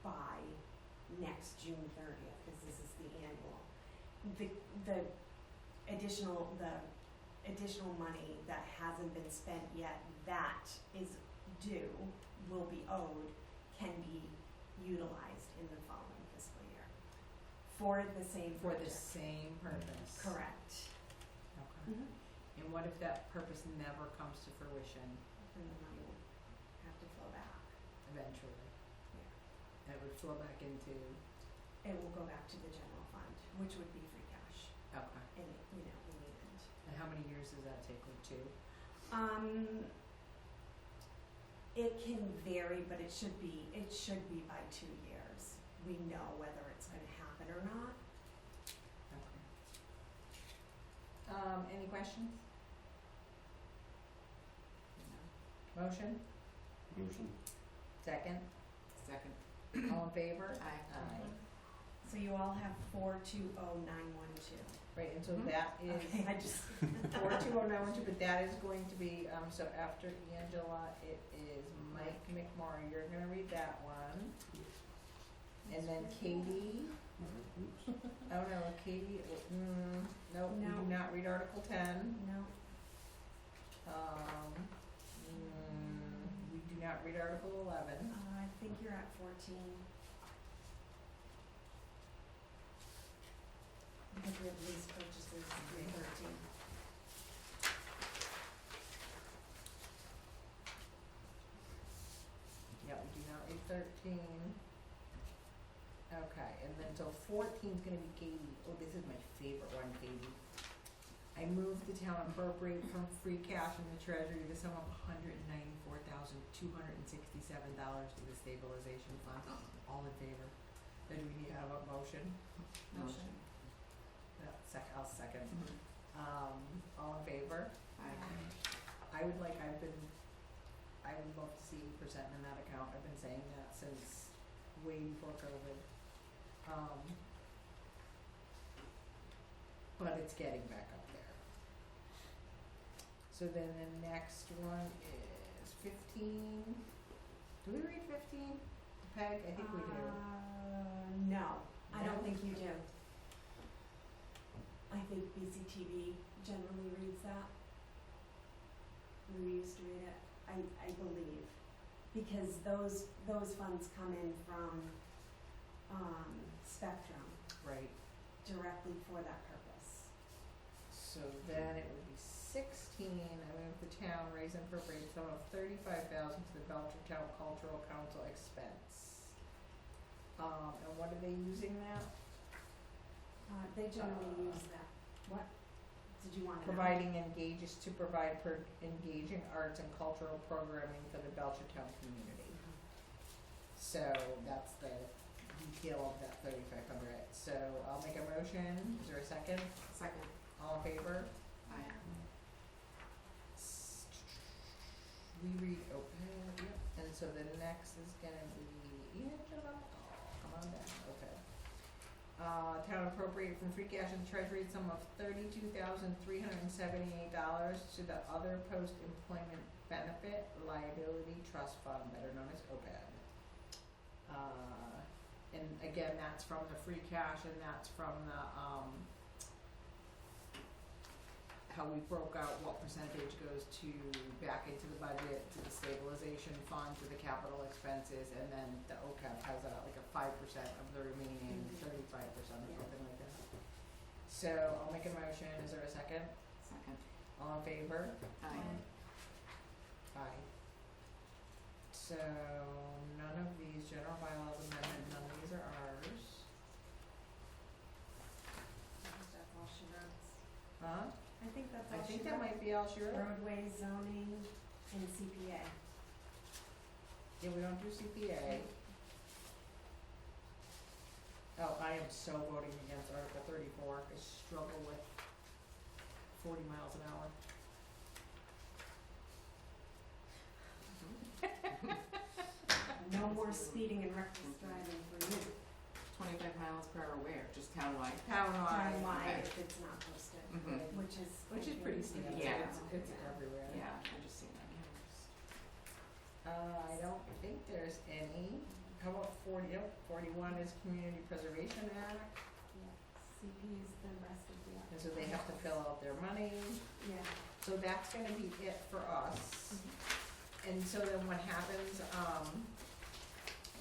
by next June 30th, because this is the annual. The additional money that hasn't been spent yet, that is due, will be owed, can be utilized in the following fiscal year for the same For project. the same purpose. Correct. Okay. And what if that purpose never comes to fruition And the money will have to flow back. eventually? Yeah. That would flow back into, It will go back to the general fund, which would be free cash okay. in, in the end. And how many years does that take, like 2? It can vary, but it should be by 2 years. We know whether it's gonna happen or not. Okay. Any questions? No. Motion? Motion? Second? Second. All in favor? Aye. Aye. So you all have 420912. Right, and so Mhm. that is Okay, I just 42092, but that is going to be, so after Angela, it is Mike McMorrow, you're gonna read that one. And then Katie, Oops. oh no, Katie, nope, we No. do not read Article 10. no. We do not read Article 11. I think you're at 14. Because we have lease purchases, 313. Yeah, we do not read 13. Okay, and then so 14 is gonna be Katie. Oh, this is my favorite one, Katie. I move the town appropriate from free cash in the treasury the sum of $194,267 to the stabilization fund. All in favor? Then do we need to have a motion? Motion. I'll second. All in favor? Aye. I've been I would love to see 8% in that account. I've been saying that since way before COVID. But it's getting back up there. So then the next one is 15. Do we read 15? Peg? I think we do. No, I don't No? think you do. I think BCTV generally reads that. We used to read it, I believe, because those funds come in from, Spectrum Right. directly for that purpose. So then it would be 16. I move the town raise and appropriate a sum of $35,000 to the Belchertown Cultural Council expense. And what are they using that? They generally use that. What? Did you want to know? Providing engages to provide engaging arts and cultural programming for the Belchertown community. So that's the detail of that 3,500. So I'll make a motion. Is there a second? Second. All in favor? Aye. We read open, yep, and so the next is gonna be, Angela, oh, come on down, okay. Town appropriate from free cash and treasury sum of $32,378 to the other post-employment benefit liability trust fund, better known as OPEB. And again, that's from the free cash and that's from the, how we broke out what percentage goes to back into the budget, to the stabilization fund, to the capital expenses, and then the OPEB has like a 5% of the remaining 35% or something like that. So I'll make a motion. Is there a second? Second. All in favor? Aye. Aye. So none of these general bylaws amendment, none of these are ours. That's all she wrote. Huh? I think that's I all she think that wrote. might be all she wrote. Roadway zoning and CPA. Yeah, we don't do CPA. Oh, I am so voting against Article 34. I struggle with 40 miles an hour. No more speeding and reckless driving for you. 25 miles per hour where? Just townwide? Townwide. Townwide if it's not posted, Mhm. which is. Which is pretty standard. Yeah. It's everywhere. Yeah, I just seen that. I don't think there's any. How about 40? Nope, 41 is Community Preservation Act. Yeah, CP is the rest of the. And so they have to fill out their money. Yeah. So that's gonna be it for us. And so then what happens,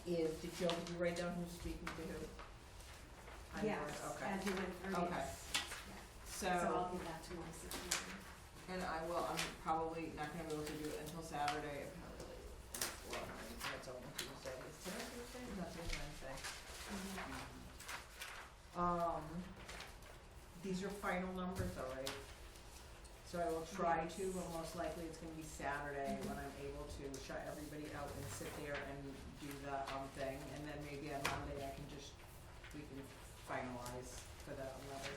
is, did you write down who's speaking to who? On Yes, yours? Okay. as you went through, Okay. yes. So, I'll give that to my secretary. and I'm probably not gonna be able to do it until Saturday, well, it's only Tuesday. Is today Tuesday? No, today's Wednesday. These are final numbers, all right? So I will try to, but most likely it's gonna be Saturday when I'm able to shut everybody out and sit there and do the, thing, and then maybe on Monday I can we can finalize for the letter.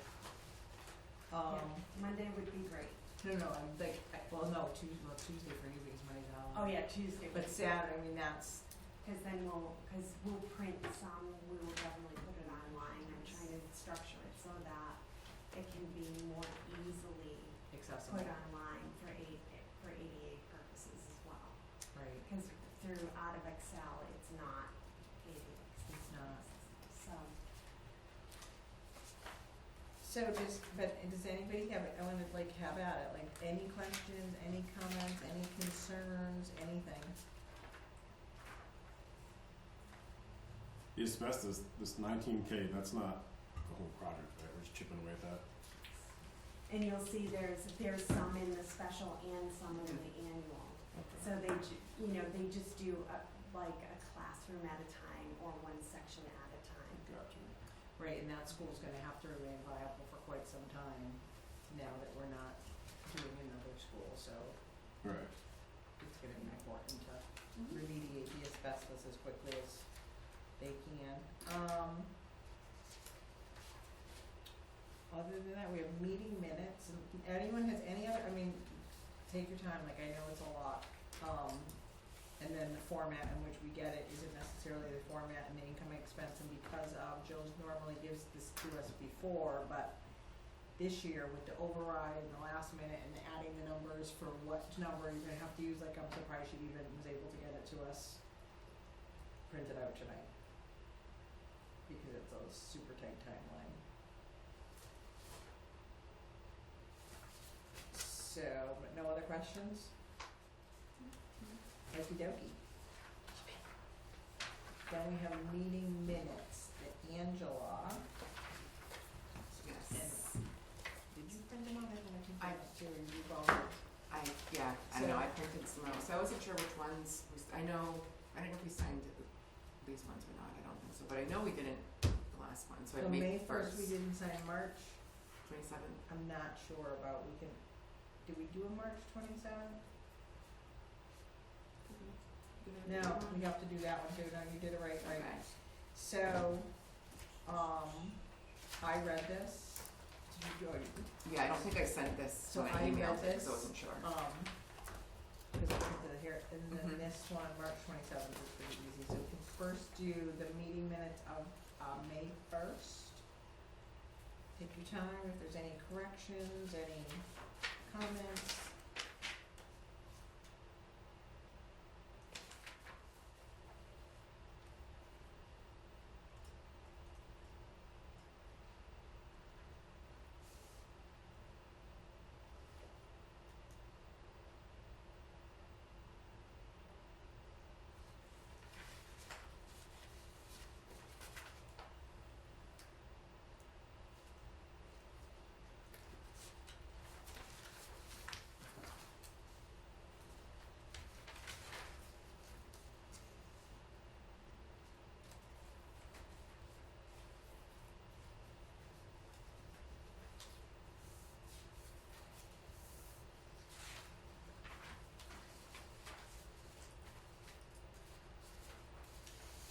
Monday would be great. No, I'm like, Tuesday for you because Monday's holiday. Oh, yeah, Tuesday. But Saturday, I mean, that's, Cause then we'll print some, we will definitely put it online. I'm trying to structure it so that it can be more easily accessible, put online for ADA purposes as well. right? Cause through out of Excel, it's not ADA. It's not. So, But does anybody have, I wanna have at it, like any questions, any comments, any concerns, anything? The asbestos, this 19K, that's not the whole project, right? We're just chipping away at that. and you'll see there's some in the special and some in the annual. So they just do like a classroom at a time or one section at a time. Gotcha. Right, and that school's gonna have to remain viable for quite some time now that we're not doing another school, so Right. it's gonna be important to remediate the asbestos as quickly as they can. Other than that, we have meeting minutes, and anyone has any other, take your time, I know it's a lot. and then the format in which we get it isn't necessarily the format in the income expense, and because of Joe's normally gives this to us before, but this year with the override in the last minute and adding the numbers for what number you're gonna have to use, like I'm surprised she even was able to get it to us printed out tonight. Because it's a super tight timeline. So, but no other questions? Okey dokey. Then we have meeting minutes that Angela, Yes. did you print them out? I thought you I- did too, and you all, I don't know, I printed some out, so I wasn't sure which ones, I don't know if we signed these ones or not, I don't think so, but I know we didn't the last one, so I so made May the first, first, we didn't sign March, 27th. I'm not sure about, did we do a March 27th? No, we have to do that one too, no, you did it right. Okay. So, I read this, did you join? Yeah, I don't think I sent this So when I I emailed read it, because I this, wasn't sure. Cause I printed it here, and then Mhm. this one, March 27th is pretty easy, so we can first do the meeting minutes of, May 1st. Take your time, if there's any corrections, any comments.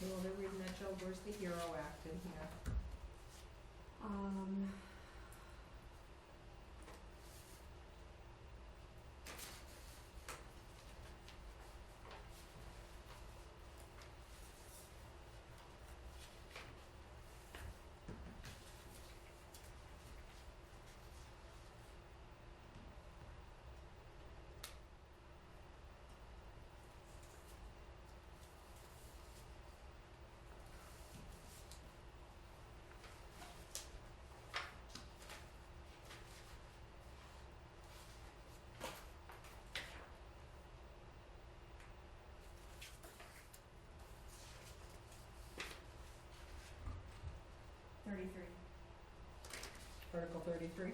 Well, they're reading that Joe, where's the hero act in here? Article 33.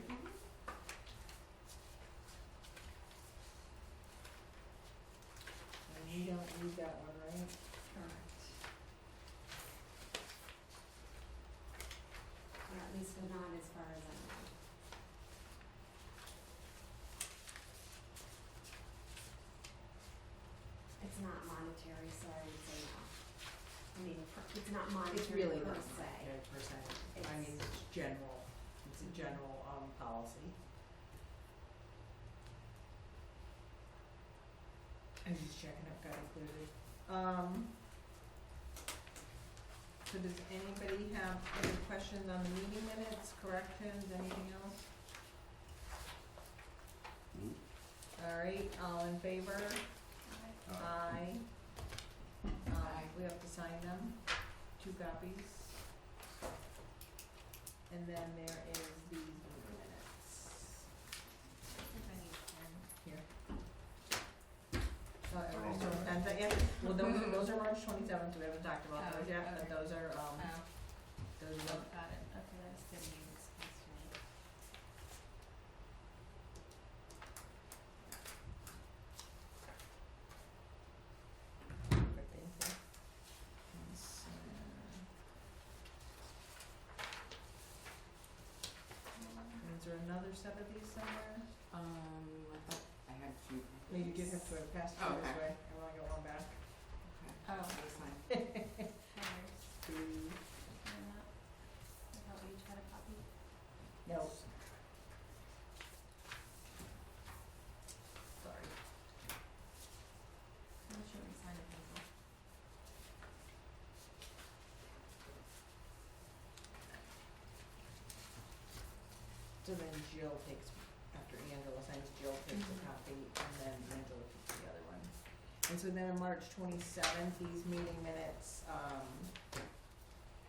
And we don't need that one, right? Correct. Or at least not as far as I know. It's not monetary, so I would say no. I mean, it's not It's monetary really per not se. monetary per se. I It's- mean, it's general, it's a general, policy. I'm just checking if got included. So does anybody have any questions on the meeting minutes, corrections, anything else? Alright, all in favor? Aye. We have to sign them, 2 copies. And then there is the meeting minutes. Here. Everybody's doing pens yet? Well, those are March 27th, we haven't talked about those yet, but okay. those are, Oh, those are the got it, okay, that's good news, thanks to me. perfect, thank you. And so, is there another set of these somewhere? I thought I had 2. No, you did have to have passed Oh, through this okay. way, I wanna get one back. Okay. Oh. That's fine. Here's, Two. and that, I thought we each had a copy. No. Sorry. I'm sure we signed a So then Jill takes, after Angela signs, Jill takes a copy, and then Angela takes the other one. And so then on March 27th, these meeting minutes,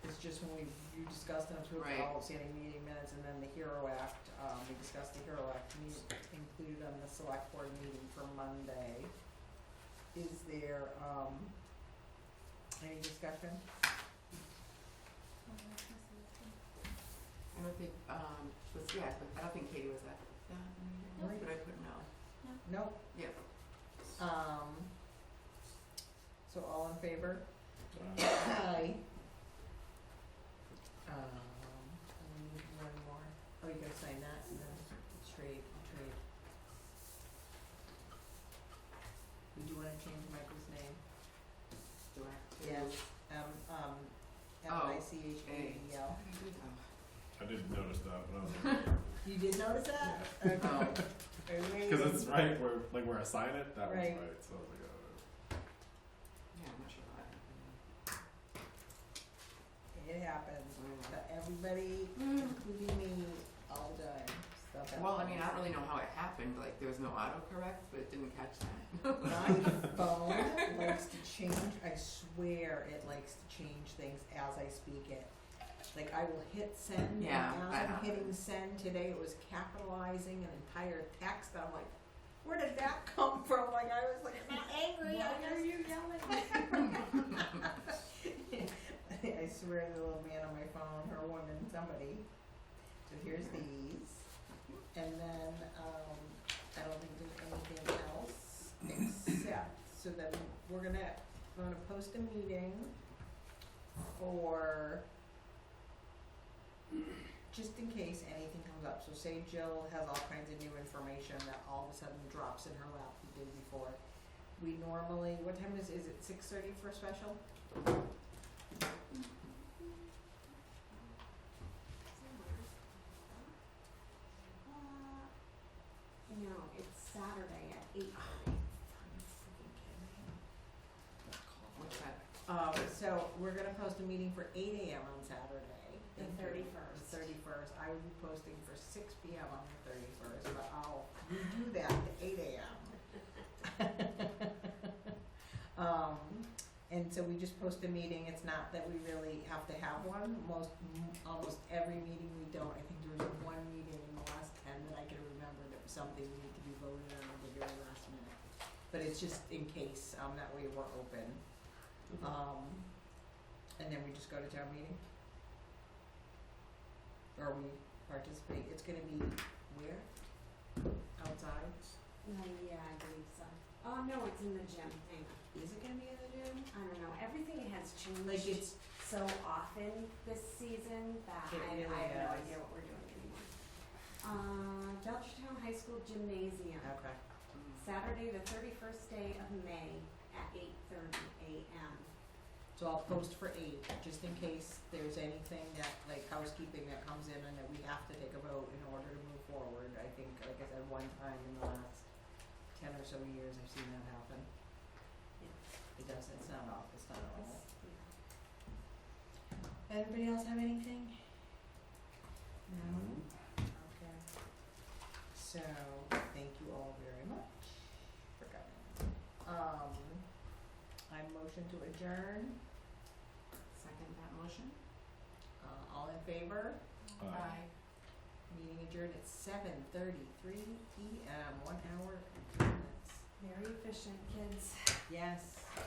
it's just when you discussed and approved Right. all outstanding meeting minutes, and then the HERO Act, we discussed the HERO Act included on the select board meeting for Monday. Is there, any discussion? I don't think, but I don't think Katie was at that meeting, Nope. but I put no. Nope. Yep. So all in favor? Uh, Aye. We need one more. Oh, you gotta sign that and then trade. We do wanna change Michael's name. Do I? Yes. Michael. I didn't notice that, but I was like, You did notice that? Okay. Are you ready? because it's right where I sign it, that Right. was right, so I was like, oh. Yeah, I'm not sure how that happened. It happens. Mm. But everybody, including me, all the time. Stuff happens. Well, I mean, I don't really know how it happened, like, there was no autocorrect, but it didn't catch that. My phone likes to change, I swear it likes to change things as I speak it. Like I will hit send, Yeah, and that as I'm hitting happens. send today, it was capitalizing an entire text. I'm like, where did that come from? Like I was like, I'm not angry, I hear you yelling. I swear the little man on my phone, or woman, somebody. So here's these. And then, I don't think there's anything else except, so then we're gonna post a meeting for, just in case anything comes up. So say Jill has all kinds of new information that all of a sudden drops in her lap the day before. We normally, what time is it 6:30 for a special? No, it's Saturday at 8:30. What's that? So we're gonna post a meeting for 8 a.m. on Saturday. The 31st. The 31st. I will be posting for 6 p.m. on the 31st, but I'll redo that to 8 a.m. And so we just post a meeting. It's not that we really have to have one. Almost every meeting we don't. I think there was one meeting in the last 10 that I can remember that was something needed to be voted on at the very last minute. But it's just in case, that way we're open. And then we just go to town meeting? Or we participate, it's gonna be where? Outside? Yeah, I believe so. Oh, no, it's in the gym. Hang on. Is it gonna be in the gym? I don't know. Everything has changed Like it's, so often this season that It I really have no has. idea what we're doing anymore. Belchertown High School Gymnasium, okay. Saturday the 31st day of May at 8:30 a.m. So I'll post for 8, just in case there's anything that, like housekeeping that comes in and that we have to take a vote in order to move forward. I think, like I said, one time in the last 10 or so years, I've seen that happen. It doesn't, it's not off, it's not all. Anybody else have anything? No? Okay. So, thank you all very much for coming. I motion to adjourn. Second that motion? All in favor? Aye. Meeting adjourned at 7:33 p.m. 1 hour and 3 minutes. Very efficient, kids. Yes.